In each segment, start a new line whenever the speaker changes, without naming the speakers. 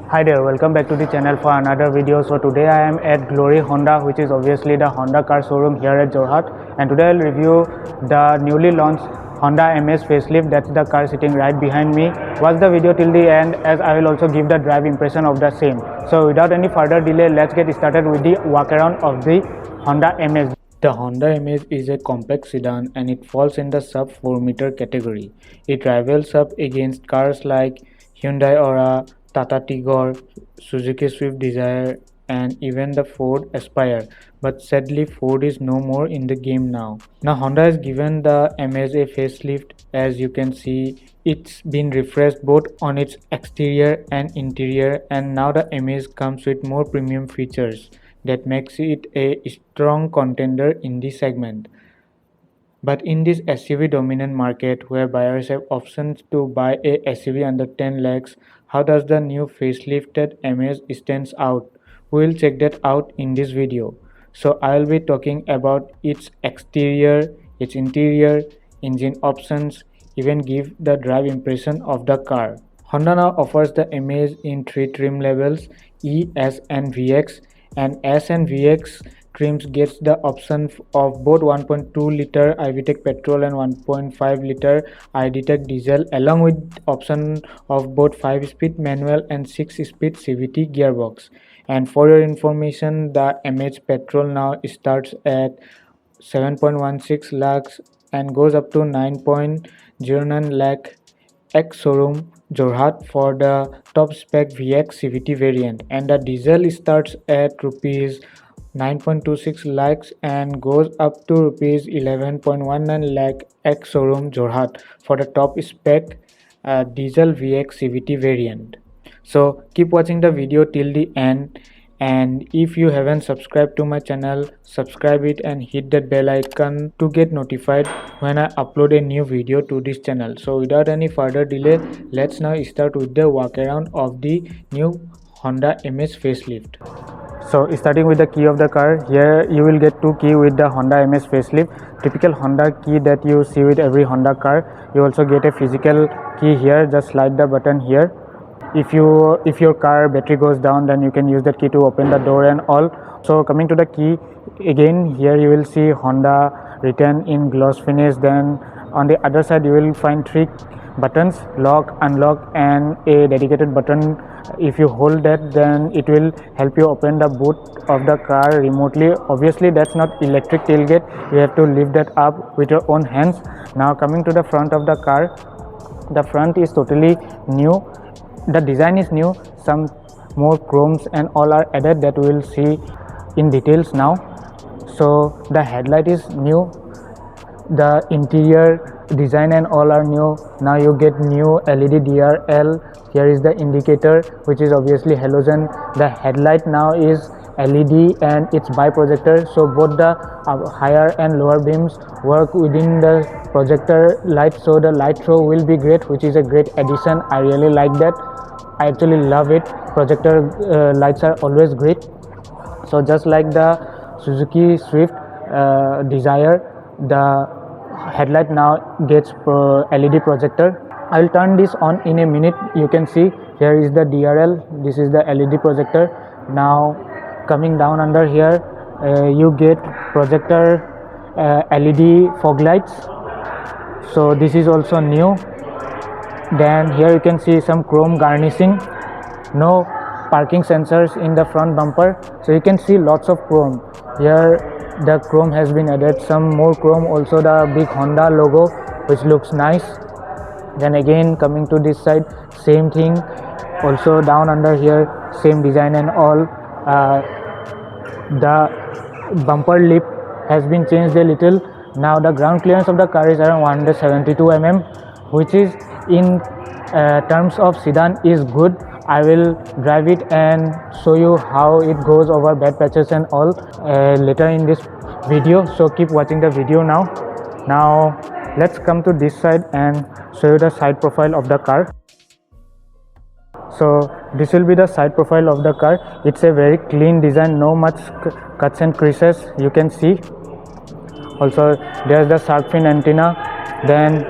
Hi there, welcome back to the channel for another video. So today I am at Glory Honda, which is obviously the Honda car showroom here at Jorhat, and today I'll review the newly launched Honda MS facelift. That's the car sitting right behind me. Watch the video till the end, as I will also give the drive impression of the same. So without any further delay, let's get started with the walk around of the Honda MS. The Honda MS is a compact sedan and it falls in the sub 4 meter category. It rivals up against cars like Hyundai Aura, Tata Tigor, Suzuki Swift Desire, and even the Ford Aspire. But sadly, Ford is no more in the game now. Now, Honda has given the MS a facelift. As you can see, it's been refreshed both on its exterior and interior, and now the MS comes with more premium features that makes it a strong contender in this segment. But in this SUV dominant market where buyers have options to buy a SUV under 10 lakhs, how does the new facelifted MS stands out? We will check that out in this video. So I will be talking about its exterior, its interior, engine options, even give the drive impression of the car. Honda now offers the MS in three trim levels: E, S and VX, and S and VX trims gets the option of both 1.2 liter iVTEC petrol and 1.5 liter iDTEC diesel, along with option of both 5-speed manual and 6-speed CVT gearbox. And for your information, the MH petrol now starts at 7.16 lakhs and goes up to 9.09 lakh ex-showroom Jorhat for the top spec VX CVT variant, and the diesel starts at rupees 9.26 lakhs and goes up to rupees 11.19 lakh ex-showroom Jorhat for the top spec diesel VX CVT variant. So keep watching the video till the end, and if you haven't subscribed to my channel, subscribe it and hit that bell icon to get notified when I upload a new video to this channel. So without any further delay, let's now start with the walk around of the new Honda MS facelift. So starting with the key of the car, here you will get two keys with the Honda MS facelift. Typical Honda key that you see with every Honda car. You also get a physical key here. Just slide the button here. If your car battery goes down, then you can use that key to open the door and all. So coming to the key, again here you will see Honda written in gloss finish. Then on the other side you will find three buttons: lock, unlock, and a dedicated button. If you hold that, then it will help you open the boot of the car remotely. Obviously that's not electric tailgate, you have to lift that up with your own hands. Now coming to the front of the car, the front is totally new. The design is new, some more chromes and all are added that we will see in details now. So the headlight is new, the interior design and all are new. Now you get new LED DRL. Here is the indicator, which is obviously halogen. The headlight now is LED and it's by projector, so both the higher and lower beams work within the projector light, so the light throw will be great, which is a great addition. I really like that. I actually love it. Projector lights are always great. So just like the Suzuki Swift Desire, the headlight now gets LED projector. I'll turn this on in a minute. You can see here is the DRL, this is the LED projector. Now coming down under here, you get projector LED fog lights, so this is also new. Then here you can see some chrome garnishing, no parking sensors in the front bumper, so you can see lots of chrome here. The chrome has been added, some more chrome, also the big Honda logo, which looks nice. Then again coming to this side, same thing, also down under here same design and all. The bumper lip has been changed a little. Now the ground clearance of the car is around 172 mm, which is in terms of sedan is good. I will drive it and show you how it goes over bad patches and all later in this video, so keep watching the video now. Now let's come to this side and show you the side profile of the car. So this will be the side profile of the car. It's a very clean design, no much cuts and creases you can see. Also there's the shark fin antenna. Then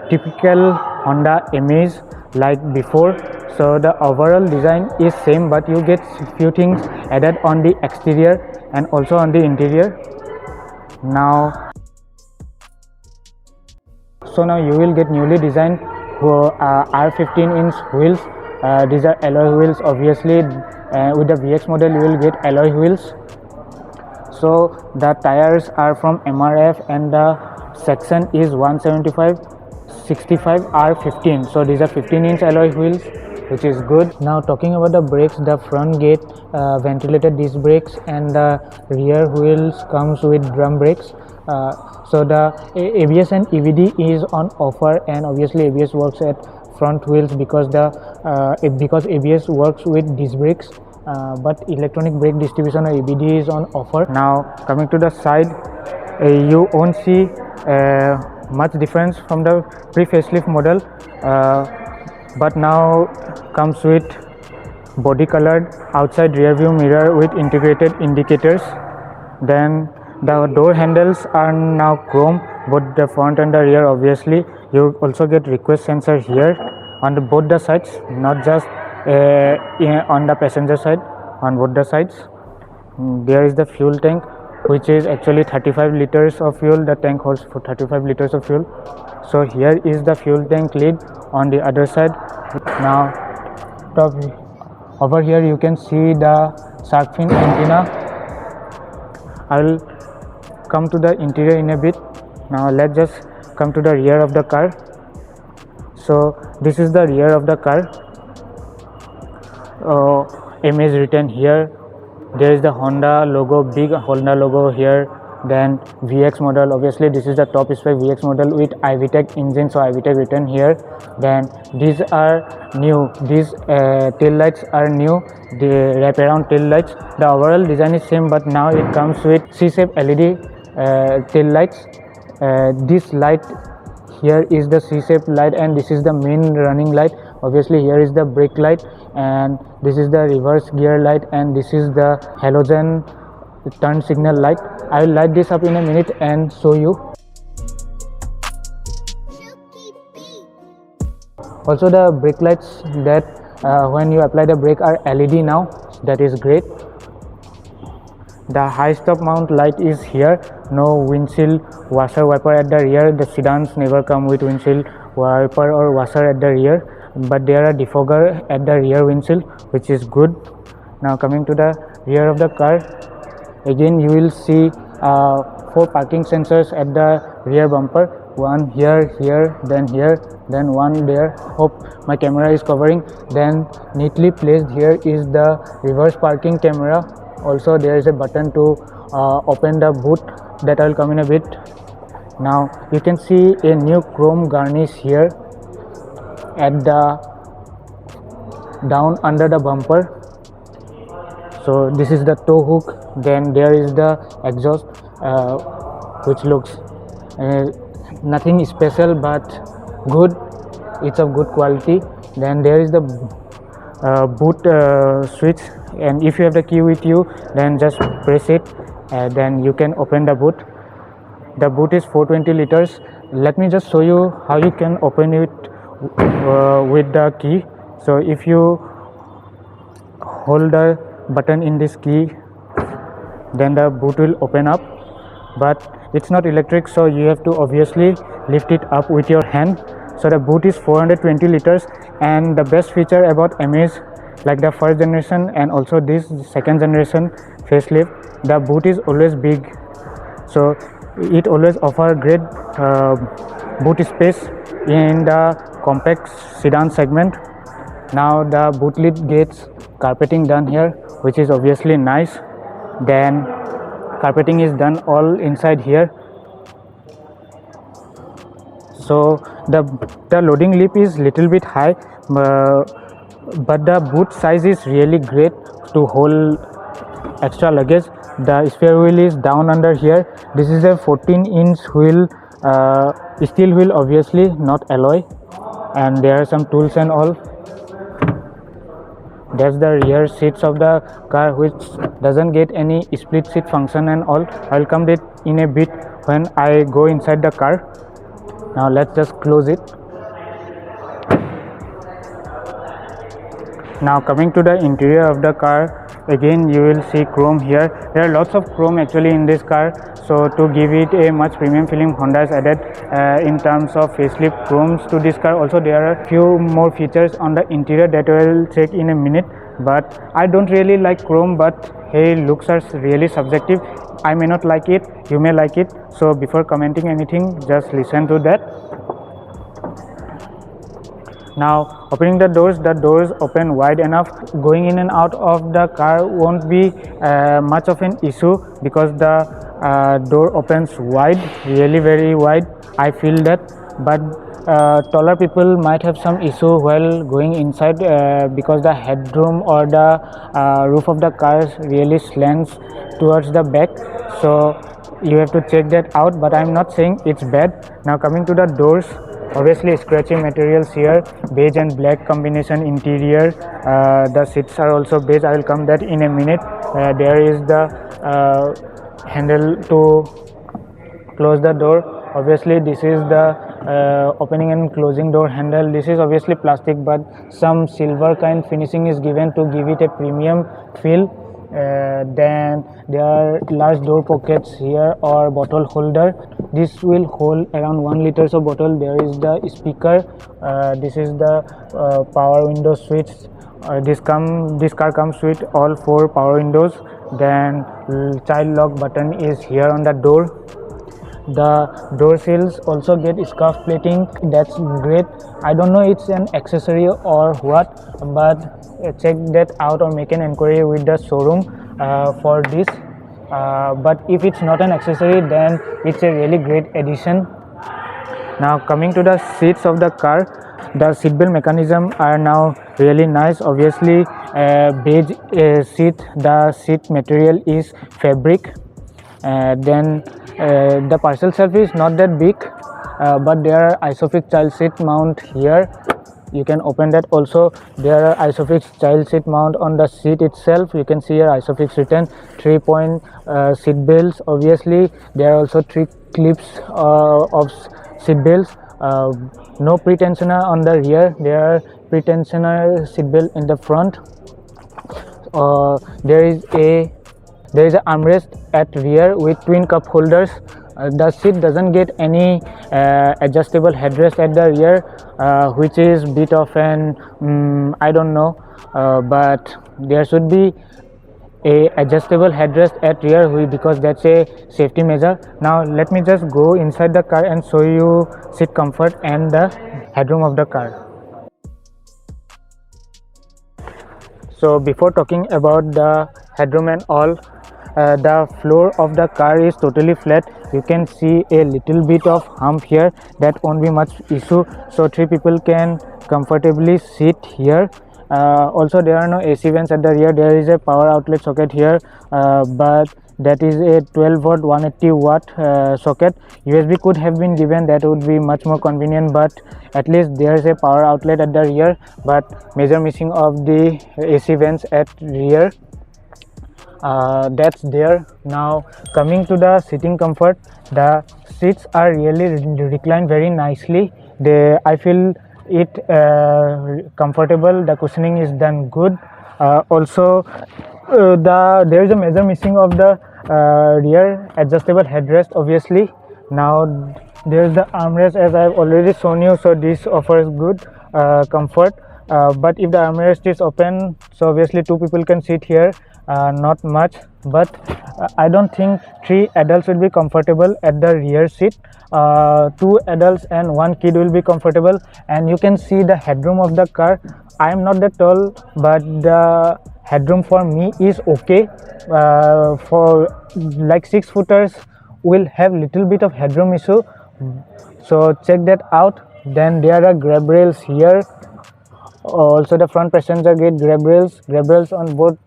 typical Honda Amaze like before. So the overall design is same, but you get few things added on the exterior and also on the interior. Now you will get newly designed R15-inch wheels. These are alloy wheels. Obviously with the VX model you will get alloy wheels. So the tires are from MRF and the section is 175/65 R15. So these are 15-inch alloy wheels, which is good. Now talking about the brakes, the front gate ventilated disc brakes and the rear wheels comes with drum brakes. So the ABS and EBD is on offer, and obviously ABS works at front wheels because ABS works with disc brakes. But electronic brake distribution or EBD is on offer. Now coming to the side, you won't see much difference from the pre-facelift model, but now comes with body colored outside rear view mirror with integrated indicators. Then the door handles are now chrome, both the front and the rear. Obviously you also get request sensor here on both the sides, not just on the passenger side, on both the sides. There is the fuel tank, which is actually 35 liters of fuel. The tank holds for 35 liters of fuel. So here is the fuel tank lid on the other side. Now over here you can see the shark fin antenna. I will come to the interior in a bit. Now let's just come to the rear of the car. So this is the rear of the car. Image written here. There is the Honda logo, big Honda logo here. Then VX model, obviously this is the top spec VX model with iVTEC engine, so iVTEC written here. Then these are new, these tail lights are new, the wraparound tail lights. The overall design is same, but now it comes with C-shape LED tail lights. This light here is the C-shape light, and this is the main running light. Obviously here is the brake light, and this is the reverse gear light, and this is the halogen turn signal light. I will light this up in a minute and show you. Also the brake lights that when you apply the brake are LED now. That is great. The high stop mount light is here. No windshield washer wiper at the rear. The sedans never come with windshield wiper or washer at the rear, but there are defogger at the rear windshield, which is good. Now coming to the rear of the car, again you will see 4 parking sensors at the rear bumper. One here, then one there. Hope my camera is covering. Then neatly placed here is the reverse parking camera. Also there is a button to open the boot, that I will come in a bit. Now you can see a new chrome garnish here at the down under the bumper. So this is the tow hook. Then there is the exhaust, which looks nothing special but good. It's of good quality. Then there is the boot switch, and if you have the key with you, then just press it, then you can open the boot. The boot is 420 liters. Let me just show you how you can open it with the key. So if you hold the button in this key, then the boot will open up, but it's not electric, so you have to obviously lift it up with your hand. So the boot is 420 liters, and the best feature about Amaze, like the first generation and also this second generation facelift, the boot is always big, so it always offers great boot space in the compact sedan segment. Now the boot lid gets carpeting done here, which is obviously nice. Then carpeting is done all inside here. So the loading lip is little bit high, but the boot size is really great to hold extra luggage. The spare wheel is down under here. This is a 14-inch wheel, steel wheel, obviously not alloy, and there are some tools and all. That's the rear seats of the car, which doesn't get any split seat function and all. I'll come to it in a bit when I go inside the car. Now let's just close it. Now coming to the interior of the car, again you will see chrome here. There are lots of chrome actually in this car, so to give it a much premium feeling, Honda has added in terms of facelift chromes to this car. Also there are few more features on the interior that I will check in a minute, but I don't really like chrome, but hey, looks are really subjective. I may not like it, you may like it, so before commenting anything, just listen to that. Now opening the doors open wide enough. Going in and out of the car won't be much of an issue because the door opens wide, really very wide, I feel that. But taller people might have some issue while going inside because the headroom or the roof of the car really slants towards the back, so you have to check that out, but I'm not saying it's bad. Now coming to the doors, obviously scratchy materials here, beige and black combination interior. The seats are also beige, I will come that in a minute. There is the handle to close the door. Obviously this is the opening and closing door handle. This is obviously plastic, but some silver kind finishing is given to give it a premium feel. Then there are large door pockets here or bottle holder. This will hold around 1 liter of bottle. There is the speaker. This is the power window switch. This car comes with all 4 power windows. Then child lock button is here on the door. The door sills also get scuff plating. That's great. I don't know it's an accessory or what, but check that out or make an inquiry with the showroom for this. But if it's not an accessory, then it's a really great addition. Now coming to the seats of the car, the seatbelt mechanism are now really nice. Obviously beige seat, the seat material is fabric. Then the parcel itself is not that big, but there are isofix child seat mount here. You can open that. Also there are isofix child seat mount on the seat itself. You can see here isofix written. 3-point seat belts. Obviously there are also 3 clips of seat belts. No pre-tensioner on the rear. There are pre-tensioner seat belt in the front. There is an armrest at rear with twin cup holders. The seat doesn't get any adjustable headrest at the rear, which is bit of an I don't know, but there should be a adjustable headrest at rear because that's a safety measure. Now let me just go inside the car and show you seat comfort and the headroom of the car. So before talking about the headroom and all, the floor of the car is totally flat. You can see a little bit of hump here, that won't be much issue, so 3 people can comfortably sit here. Also there are no AC vents at the rear. There is a power outlet socket here, but that is a 12 volt 180 watt socket. USB could have been given, that would be much more convenient, but at least there is a power outlet at the rear, but major missing of the AC vents at rear. That's there. Now coming to the sitting comfort, the seats are really reclined very nicely. I feel it comfortable. The cushioning is done good. Also there is a major missing of the rear adjustable headrest, obviously. Now there is the armrest, as I have already shown you, so this offers good comfort. But if the armrest is open, so obviously 2 people can sit here, not much, but I don't think 3 adults will be comfortable at the rear seat. 2 adults and 1 kid will be comfortable. And you can see the headroom of the car. I am not that tall, but the headroom for me is okay. For like 6 footers will have little bit of headroom issue, so check that out. Then there are grab rails here. Also the front passenger gate grab rails on both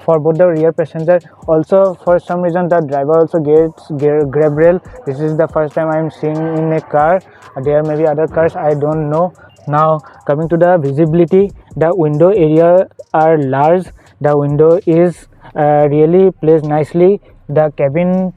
for both the rear passenger. Also for some reason the driver also gets grab rail. This is the first time I am seeing in a car. There may be other cars, I don't know. Now coming to the visibility, the window area are large. The window is really placed nicely. The cabin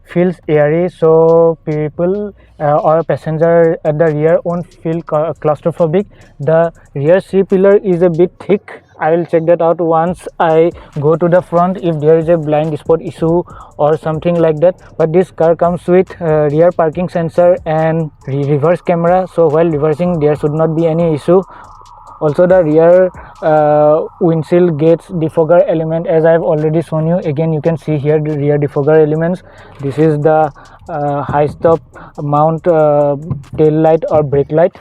feels airy, so people or passenger at the rear won't feel claustrophobic. The rear C pillar is a bit thick, I will check that out once I go to the front if there is a blind spot issue or something like that. But this car comes with rear parking sensor and reverse camera, so while reversing there should not be any issue. Also the rear windshield gets defogger element, as I have already shown you. Again you can see here the rear defogger elements. This is the high stop mount tail light or brake light.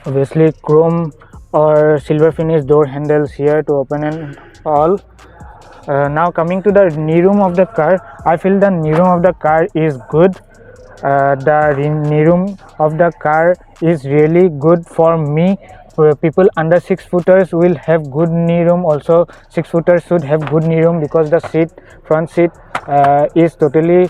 Obviously chrome or silver finish door handles here to open and all. Now coming to the knee room of the car, I feel the knee room of the car is good. The knee room of the car is really good for me. People under 6 footers will have good knee room. Also 6 footers should have good knee room because the seat, front seat is totally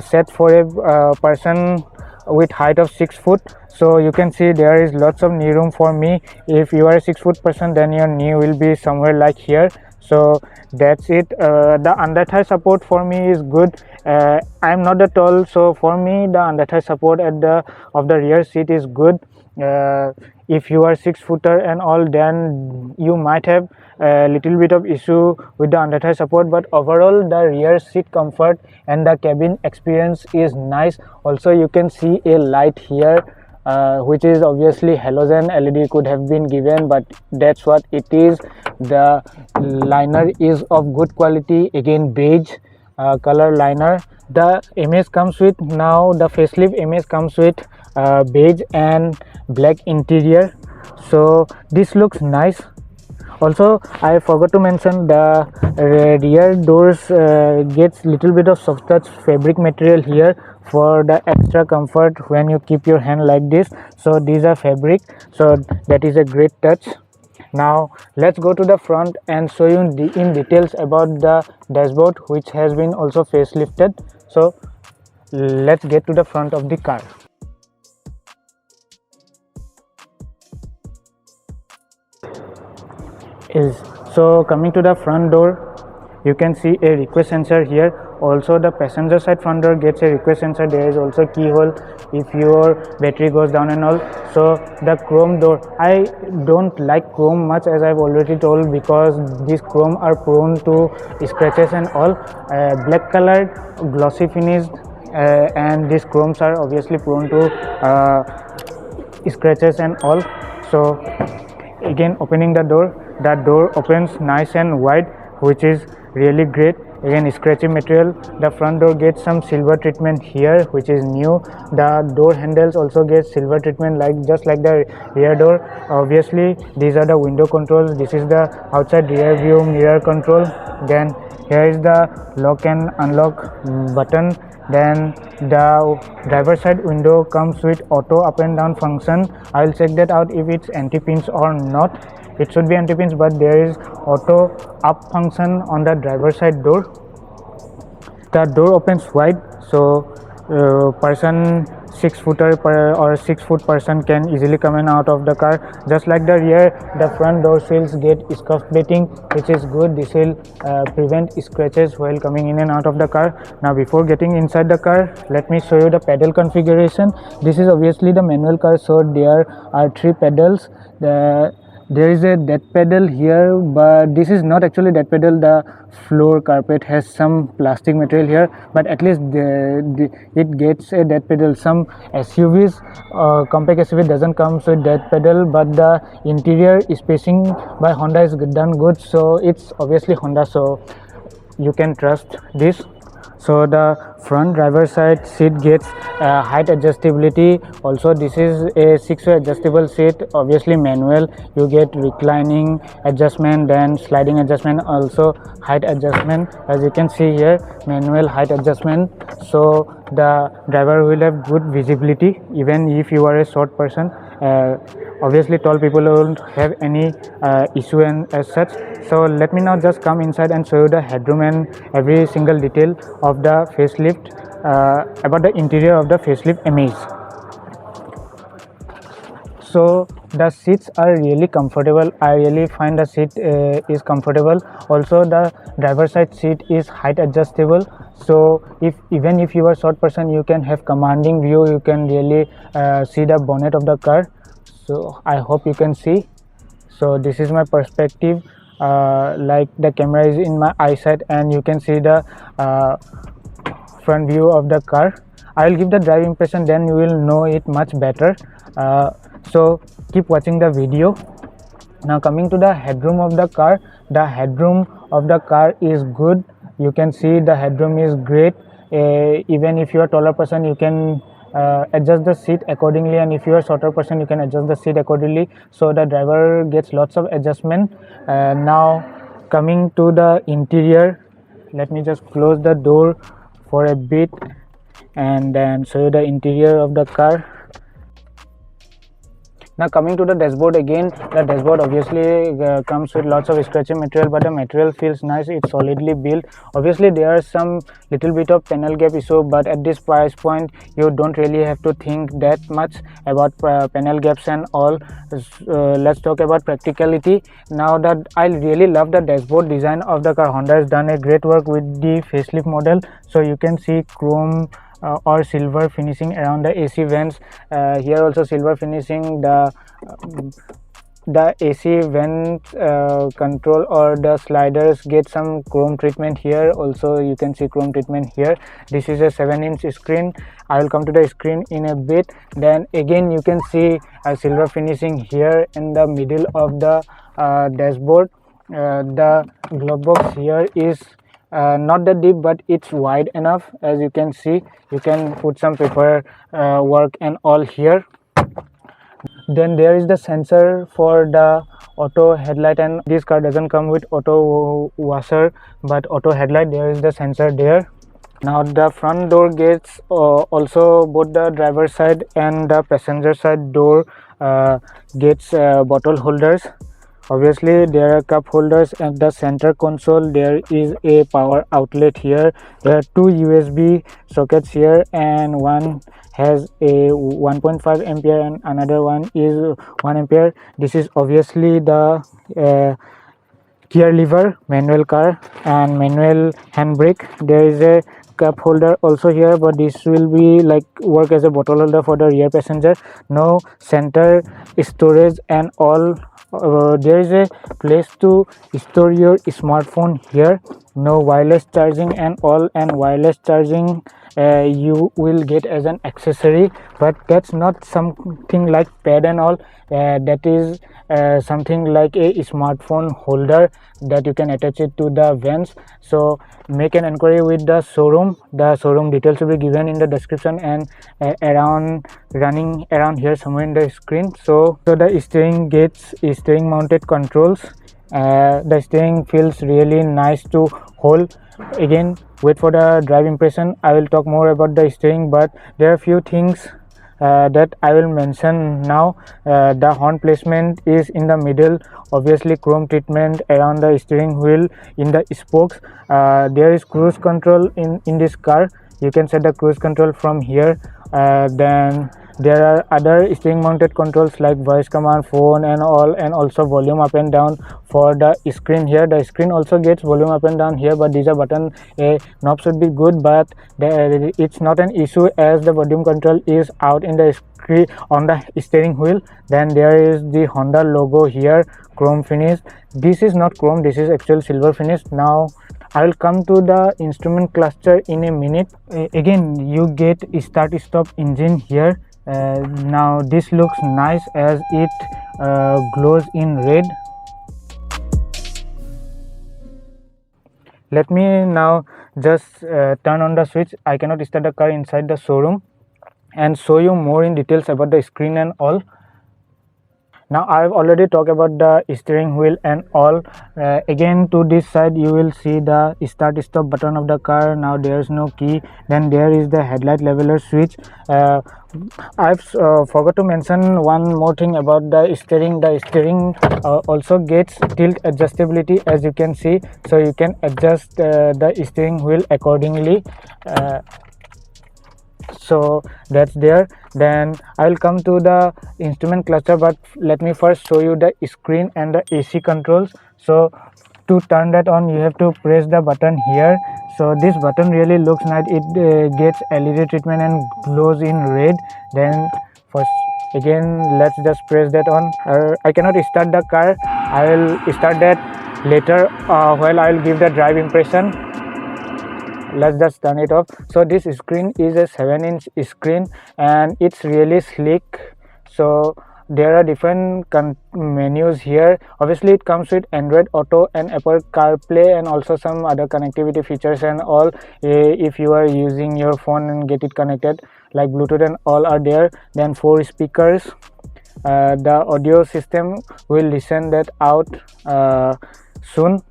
set for a person with height of 6 foot. So you can see there is lots of knee room for me. If you are a 6 foot person, then your knee will be somewhere like here. So that's it. The under thigh support for me is good. I'm not that tall, so for me the under thigh support at the of the rear seat is good. If you are 6 footer and all, then you might have a little bit of issue with the under thigh support, but overall the rear seat comfort and the cabin experience is nice. Also you can see a light here, which is obviously halogen LED could have been given, but that's what it is. The liner is of good quality, again beige color liner. The image comes with, now the facelift image comes with beige and black interior, so this looks nice. Also I forgot to mention the rear doors gets little bit of soft touch fabric material here for the extra comfort when you keep your hand like this. So these are fabric, so that is a great touch. Now let's go to the front and show you in details about the dashboard, which has been also facelifted. So let's get to the front of the car. So coming to the front door, you can see a request sensor here. Also the passenger side front door gets a request sensor. There is also keyhole if your battery goes down and all. So the chrome door, I don't like chrome much, as I've already told, because these chrome are prone to scratches and all. Black colored glossy finish and these chromes are obviously prone to scratches and all. So again opening the door, that door opens nice and wide, which is really great. Again scratchy material. The front door gets some silver treatment here, which is new. The door handles also get silver treatment, like just like the rear door. Obviously these are the window controls. This is the outside rear view mirror control. Then here is the lock and unlock button. Then the driver side window comes with auto up and down function. I will check that out if it's anti-pinch or not. It should be anti-pinch, but there is auto up function on the driver side door. The door opens wide, so person 6 footer or 6 foot person can easily come in out of the car. Just like the rear, the front door sills get scuff plating, which is good. This will prevent scratches while coming in and out of the car. Now before getting inside the car, let me show you the pedal configuration. This is obviously the manual car, so there are 3 pedals. There is a dead pedal here, but this is not actually dead pedal. The floor carpet has some plastic material here, but at least it gets a dead pedal. Some SUVs, compact SUV doesn't come with dead pedal, but the interior spacing by Honda is done good, so it's obviously Honda, so you can trust this. So the front driver side seat gets height adjustability. Also this is a 6-way adjustable seat, obviously manual. You get reclining adjustment, then sliding adjustment, also height adjustment. As you can see here, manual height adjustment, so the driver will have good visibility even if you are a short person. Obviously tall people won't have any issue and as such. So let me now just come inside and show you the headroom and every single detail of the facelift, about the interior of the facelift Amaze. So the seats are really comfortable. I really find the seat is comfortable. Also the driver side seat is height adjustable, so even if you are short person, you can have commanding view. You can really see the bonnet of the car. So I hope you can see. So this is my perspective, like the camera is in my eyesight and you can see the front view of the car. I will give the drive impression, then you will know it much better. So keep watching the video. Now coming to the headroom of the car, the headroom of the car is good. You can see the headroom is great. Even if you are a taller person, you can adjust the seat accordingly, and if you are a shorter person, you can adjust the seat accordingly, so the driver gets lots of adjustment. Now coming to the interior, let me just close the door for a bit and then show you the interior of the car. Now coming to the dashboard again, the dashboard obviously comes with lots of scratching material, but the material feels nice. It's solidly built. Obviously there are some little bit of panel gap issue, but at this price point you don't really have to think that much about panel gaps and all. Let's talk about practicality. Now that I really love the dashboard design of the car. Honda has done a great work with the facelift model, so you can see chrome or silver finishing around the AC vents. Here also silver finishing. The AC vent control or the sliders get some chrome treatment here. Also you can see chrome treatment here. This is a 7-inch screen. I will come to the screen in a bit. Then again you can see a silver finishing here in the middle of the dashboard. The glove box here is not that deep, but it's wide enough. As you can see, you can put some paper work and all here. Then there is the sensor for the auto headlight, and this car doesn't come with auto washer but auto headlight. There is the sensor there. Now the front door gates, also both the driver side and the passenger side door gets bottle holders. Obviously there are cup holders. At the center console there is a power outlet here. There are two USB sockets here, and one has a 1.5 ampere and another one is 1 ampere. This is obviously the gear lever, manual car and manual handbrake. There is a cup holder also here, but this will be like work as a bottle holder for the rear passenger. No center storage and all. There is a place to store your smartphone here. No wireless charging and all, and wireless charging you will get as an accessory, but that's not something like pad and all. That is something like a smartphone holder that you can attach it to the vents. So make an inquiry with the showroom. The showroom details will be given in the description and running around here somewhere in the screen. So the steering gets steering mounted controls. The steering feels really nice to hold. Again, wait for the drive impression. I will talk more about the steering, but there are few things that I will mention now. The horn placement is in the middle. Obviously chrome treatment around the steering wheel in the spokes. There is cruise control in this car. You can set the cruise control from here. Then there are other steering mounted controls like voice command, phone and all, and also volume up and down for the screen here. The screen also gets volume up and down here, but these are button. A knob should be good, but it's not an issue as the volume control is out in the screen on the steering wheel. Then there is the Honda logo here, chrome finish. This is not chrome, this is actual silver finish. Now I will come to the instrument cluster in a minute. Again you get start stop engine here. Now this looks nice as it glows in red. Let me now just turn on the switch. I cannot start the car inside the showroom and show you more in details about the screen and all. Now I have already talked about the steering wheel and all. Again to this side you will see the start stop button of the car. Now there is no key. Then there is the headlight leveler switch. I've forgot to mention one more thing about the steering. The steering also gets tilt adjustability, as you can see, so you can adjust the steering wheel accordingly. So that's there. Then I will come to the instrument cluster, but let me first show you the screen and the AC controls. So to turn that on you have to press the button here. So this button really looks nice. It gets LED treatment and glows in red. Then first again let's just press that on. I cannot start the car. I will start that later while I will give the drive impression. Let's just turn it off. So this screen is a 7-inch screen and it's really sleek. So there are different menus here. Obviously it comes with Android Auto and Apple CarPlay and also some other connectivity features and all. If you are using your phone and get it connected, like Bluetooth and all are there. Then 4 speakers. The audio system will listen that out soon.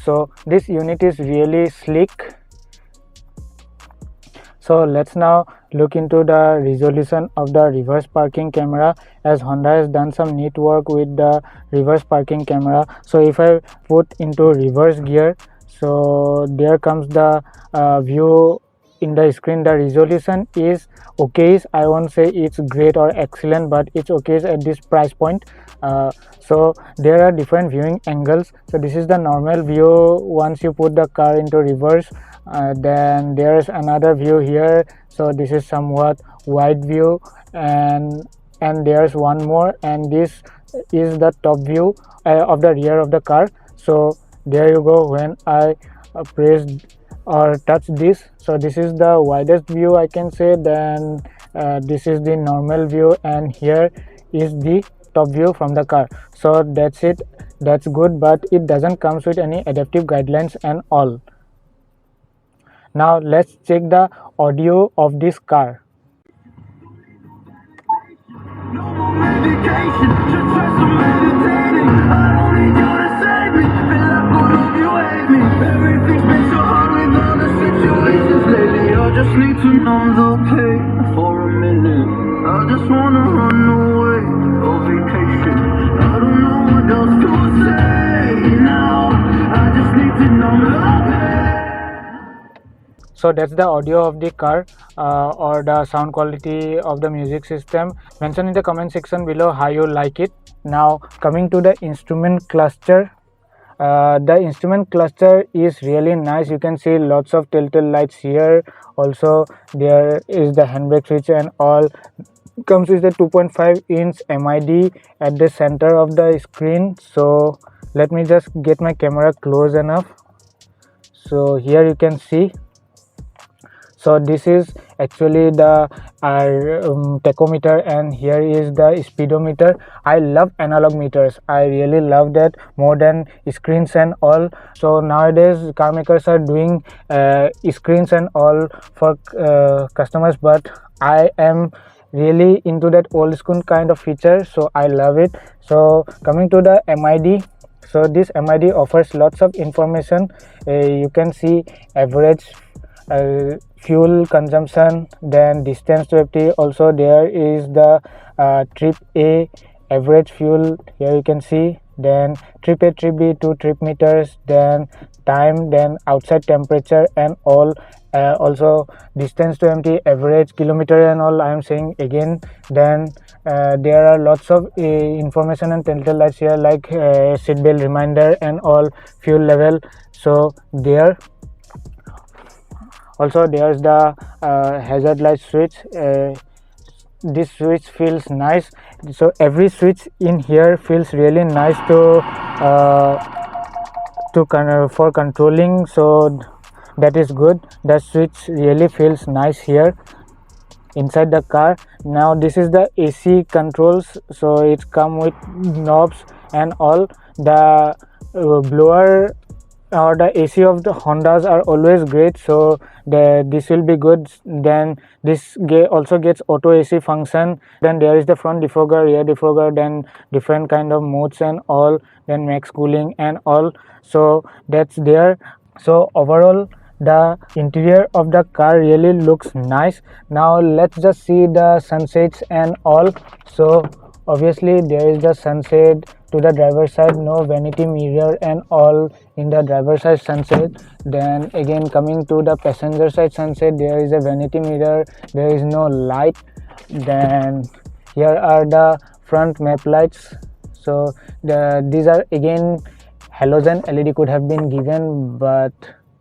So this unit is really sleek. So let's now look into the resolution of the reverse parking camera, as Honda has done some neat work with the reverse parking camera. So if I put into reverse gear, so there comes the view in the screen. The resolution is okay. I won't say it's great or excellent, but it's okay at this price point. So there are different viewing angles. So this is the normal view once you put the car into reverse. Then there's another view here. So this is somewhat wide view, and there's one more, and this is the top view of the rear of the car. So there you go. When I press or touch this, so this is the widest view I can say. Then this is the normal view, and here is the top view from the car. So that's it. That's good, but it doesn't comes with any adaptive guidelines and all. Now let's check the audio of this car. No more medication, just try some meditating. I don't need you to save me. Feel like all of you hate me. Everything's been so hard with all the situations lately. I just need to numb the pain for a minute. I just wanna run away on vacation. I don't know what else to say now. I just need to numb the pain. So that's the audio of the car or the sound quality of the music system. Mention in the comment section below how you like it. Now coming to the instrument cluster. The instrument cluster is really nice. You can see lots of telltale lights here. Also there is the handbrake switch and all. Comes with the 2.5-inch MID at the center of the screen. So let me just get my camera close enough. So here you can see. So this is actually the tachometer, and here is the speedometer. I love analog meters. I really love that more than screens and all. So nowadays car makers are doing screens and all for customers, but I am really into that old school kind of feature, so I love it. So coming to the MID. So this MID offers lots of information. You can see average fuel consumption, then distance to empty. Also there is the trip A average fuel, here you can see. Then trip A, trip B, 2 trip meters, then time, then outside temperature and all. Also distance to empty, average kilometer and all I am saying again. Then there are lots of information and telltale lights here, like seatbelt reminder and all, fuel level. So there also there's the hazard light switch. This switch feels nice. So every switch in here feels really nice for controlling. So that is good. The switch really feels nice here inside the car. Now this is the AC controls. So it come with knobs and all. The blower or the AC of the Hondas are always great, so this will be good. Then this also gets auto AC function. Then there is the front defogger, rear defogger, then different kind of modes and all, then max cooling and all. So that's there. So overall the interior of the car really looks nice. Now let's just see the sunsets and all. So obviously there is the sunset to the driver's side, no vanity mirror and all in the driver's side sunset. Then again coming to the passenger side sunset, there is a vanity mirror, there is no light. Then here are the front map lights. So these are again halogen LED could have been given, but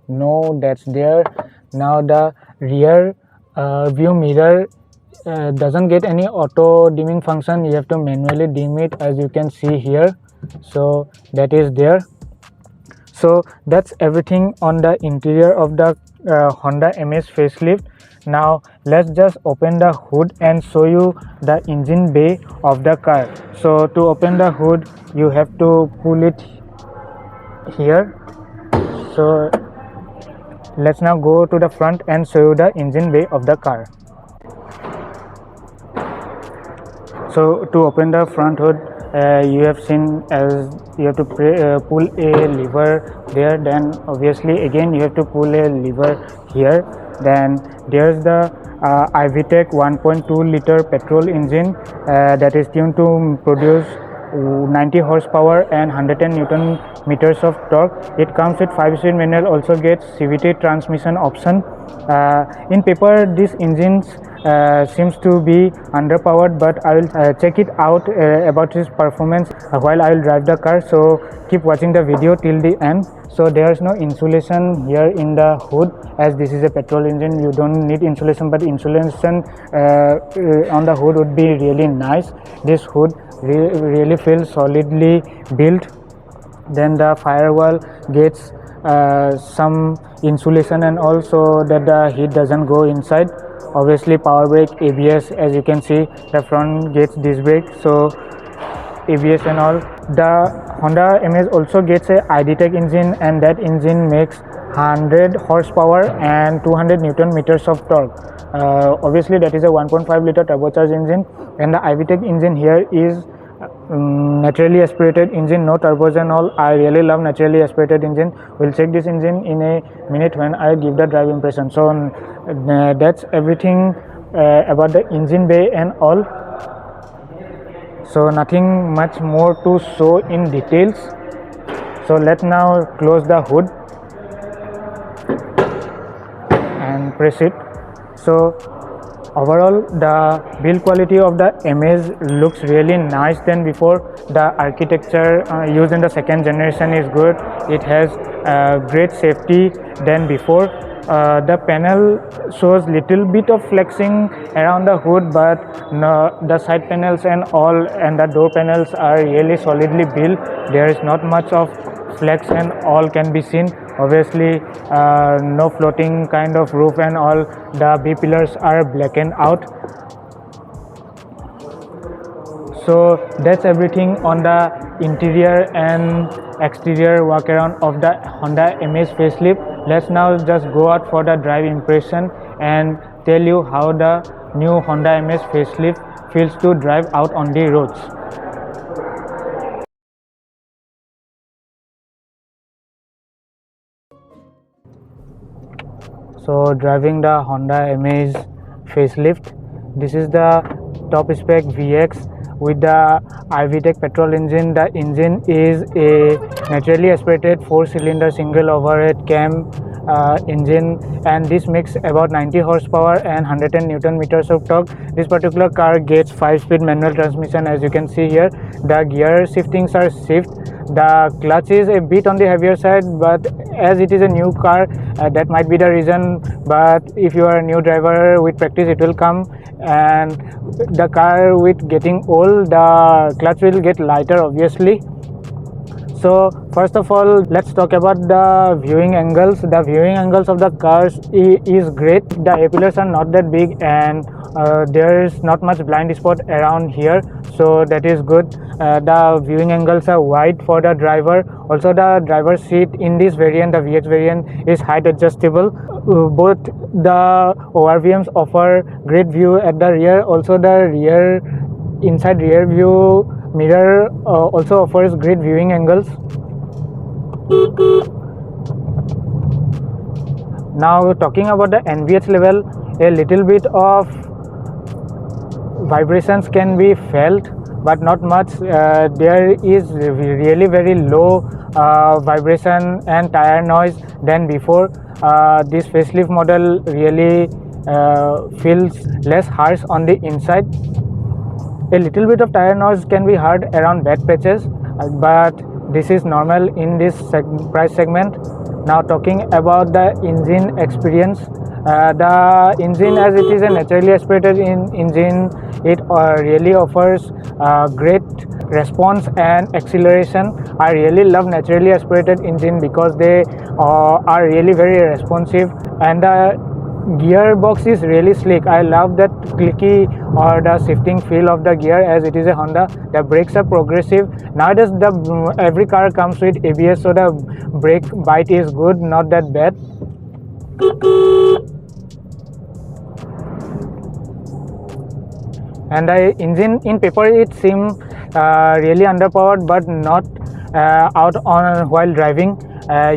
no, that's there. Now the rear view mirror doesn't get any auto dimming function. You have to manually dim it, as you can see here. So that is there. So that's everything on the interior of the Honda Amaze facelift. Now let's just open the hood and show you the engine bay of the car. So to open the hood, you have to pull it here. So let's now go to the front and show you the engine bay of the car. So to open the front hood, you have seen as you have to pull a lever there, then obviously again you have to pull a lever here. Then there's the IVTEC 1.2 liter petrol engine that is tuned to produce 90 horsepower and 110 Newton meters of torque. It comes with 5-speed manual, also gets CVT transmission option. In paper, these engines seems to be underpowered, but I will check it out about its performance while I will drive the car. So keep watching the video till the end. So there is no insulation here in the hood, as this is a petrol engine. You don't need insulation, but insulation on the hood would be really nice. This hood really feels solidly built. Then the firewall gets some insulation, and also that the heat doesn't go inside. Obviously power brake, ABS, as you can see the front gets disc brake, so ABS and all. The Honda Amaze also gets a IDTEC engine, and that engine makes 100 horsepower and 200 Newton meters of torque. Obviously that is a 1.5 liter turbocharged engine, and the IVTEC engine here is naturally aspirated engine, no turbos and all. I really love naturally aspirated engine. We'll check this engine in a minute when I give the drive impression. So that's everything about the engine bay and all. So nothing much more to show in details. So let's now close the hood and press it. So overall, the build quality of the Amaze looks really nice than before. The architecture used in the second generation is good. It has great safety than before. The panel shows little bit of flexing around the hood, but no, the side panels and all and the door panels are really solidly built. There is not much of flex and all can be seen. Obviously no floating kind of roof and all. The B pillars are blackened out. So that's everything on the interior and exterior walk around of the Honda Amaze facelift. Let's now just go out for the drive impression and tell you how the new Honda Amaze facelift feels to drive out on the roads. So driving the Honda Amaze facelift, this is the top spec VX with the IVTEC petrol engine. The engine is a naturally aspirated 4-cylinder single overhead cam engine, and this makes about 90 horsepower and 110 Newton meters of torque. This particular car gets 5-speed manual transmission, as you can see here. The gear shiftings are shift. The clutch is a bit on the heavier side, but as it is a new car, that might be the reason. But if you are a new driver, with practice it will come. And the car with getting old, the clutch will get lighter obviously. So first of all, let's talk about the viewing angles. The viewing angles of the cars is great. The A-pillars are not that big, and there is not much blind spot around here, so that is good. The viewing angles are wide for the driver. Also the driver's seat in this variant, the VX variant, is height adjustable. Both the ORVMs offer great view at the rear. Also the inside rear view mirror also offers great viewing angles. Now talking about the NVH level, a little bit of vibrations can be felt, but not much. There is really very low vibration and tire noise than before. This facelift model really feels less harsh on the inside. A little bit of tire noise can be heard around bad patches, but this is normal in this price segment. Now talking about the engine experience, The engine, as it is a naturally aspirated engine, it really offers great response and acceleration. I really love naturally aspirated engine because they are really very responsive, and the gearbox is really sleek. I love that clicky or the shifting feel of the gear, as it is a Honda. The brakes are progressive. Nowadays every car comes with ABS, so the brake bite is good, not that bad. And the engine in paper, it seems really underpowered, but not out on while driving.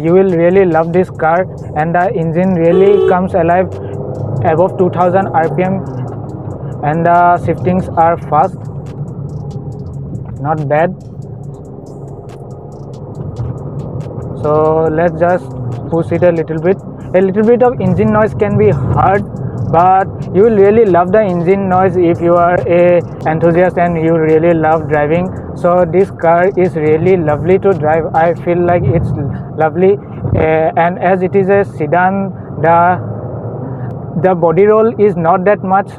You will really love this car, and the engine really comes alive above 2000 rpm, and the shiftings are fast, not bad. So let's just push it a little bit. A little bit of engine noise can be heard, but you will really love the engine noise if you are a enthusiast and you really love driving. So this car is really lovely to drive. I feel like it's lovely, and as it is a sedan, the body roll is not that much.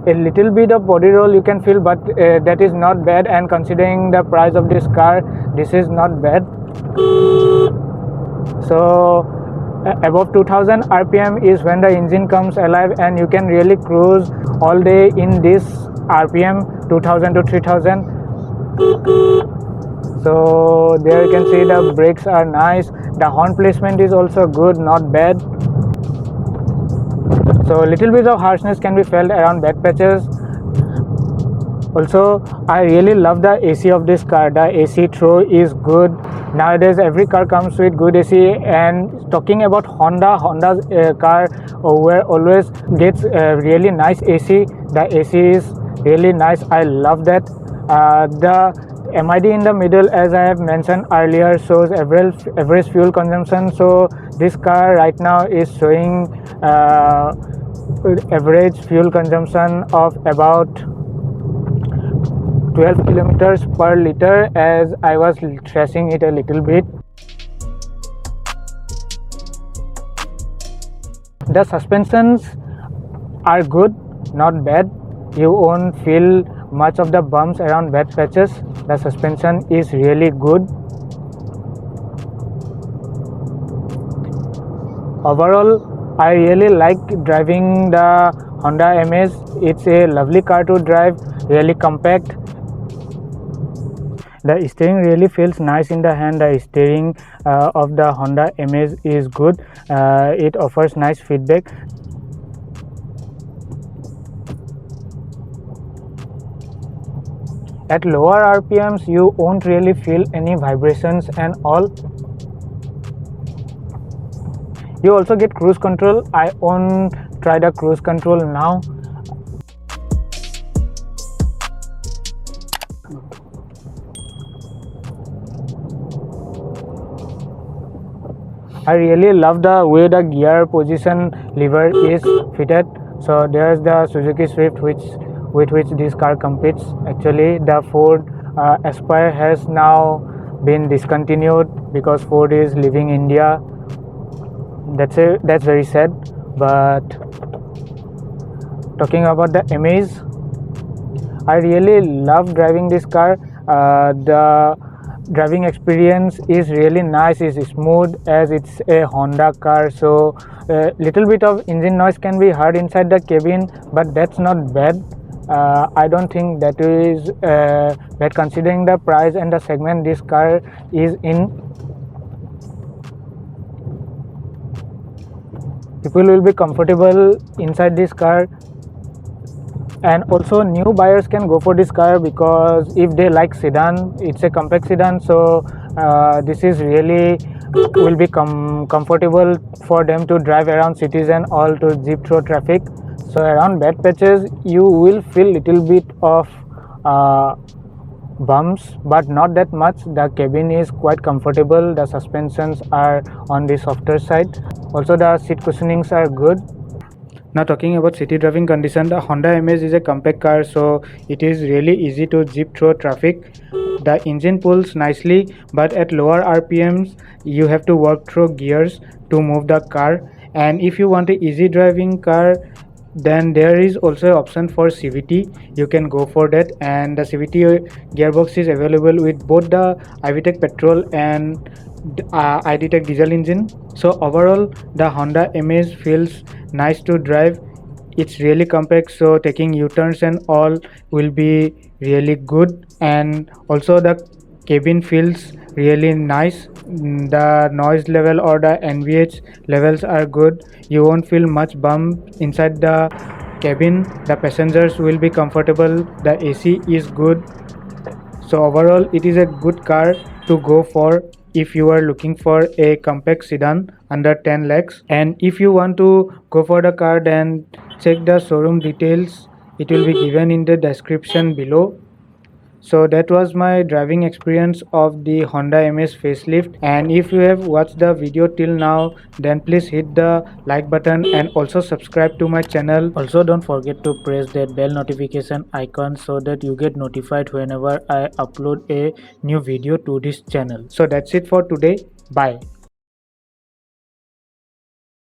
A little bit of body roll you can feel, but that is not bad, and considering the price of this car, this is not bad. So above 2000 rpm is when the engine comes alive, and you can really cruise all day in this rpm 2000 to 3000. So there you can see the brakes are nice. The horn placement is also good, not bad. So little bit of harshness can be felt around back patches. Also, I really love the AC of this car. The AC throw is good. Nowadays every car comes with good AC, and talking about Honda's car always gets really nice AC. The AC is really nice. I love that. The MID in the middle, as I have mentioned earlier, shows average fuel consumption. So this car right now is showing average fuel consumption of about 12 kilometers per liter, as I was tracing it a little bit. The suspensions are good, not bad. You won't feel much of the bumps around bad patches. The suspension is really good. Overall, I really like driving the Honda Amaze. It's a lovely car to drive, really compact. The steering really feels nice in the hand. The steering of the Honda Amaze is good. It offers nice feedback. At lower RPMs, you won't really feel any vibrations and all. You also get cruise control. I won't try the cruise control now. I really love the way the gear position lever is fitted. So there's the Suzuki Swift, with which this car competes. Actually, the Ford Aspire has now been discontinued because Ford is leaving India. That's very sad. But talking about the Amaze, I really love driving this car. The driving experience is really nice, is smooth, as it's a Honda car. So little bit of engine noise can be heard inside the cabin, but that's not bad. I don't think that is bad considering the price and the segment this car is in. People will be comfortable inside this car, and also new buyers can go for this car because if they like sedan, it's a compact sedan, so this is really will be comfortable for them to drive around cities and all, to zip through traffic. So around bad patches you will feel little bit of bumps, but not that much. The cabin is quite comfortable. The suspensions are on the softer side. Also the seat cushionings are good. Now talking about city driving condition, the Honda Amaze is a compact car, so it is really easy to zip through traffic. The engine pulls nicely, but at lower RPMs you have to work through gears to move the car, And if you want an easy driving car, then there is also an option for CVT. You can go for that, and the CVT gearbox is available with both the iVTEC petrol and iDTEC diesel engine. So overall the Honda Amaze feels nice to drive. It's really compact, so taking U-turns and all will be really good. And also the cabin feels really nice. The noise level or the NVH levels are good. You won't feel much bump inside the cabin. The passengers will be comfortable. The AC is good. So overall it is a good car to go for if you are looking for a compact sedan under 10 lakhs. And if you want to go for the car, then check the showroom details. It will be given in the description below. So that was my driving experience of the Honda Amaze facelift. And if you have watched the video till now, then please hit the like button and also subscribe to my channel. Also don't forget to press that bell notification icon so that you get notified whenever I upload a new video to this channel. So that's it for today. Bye.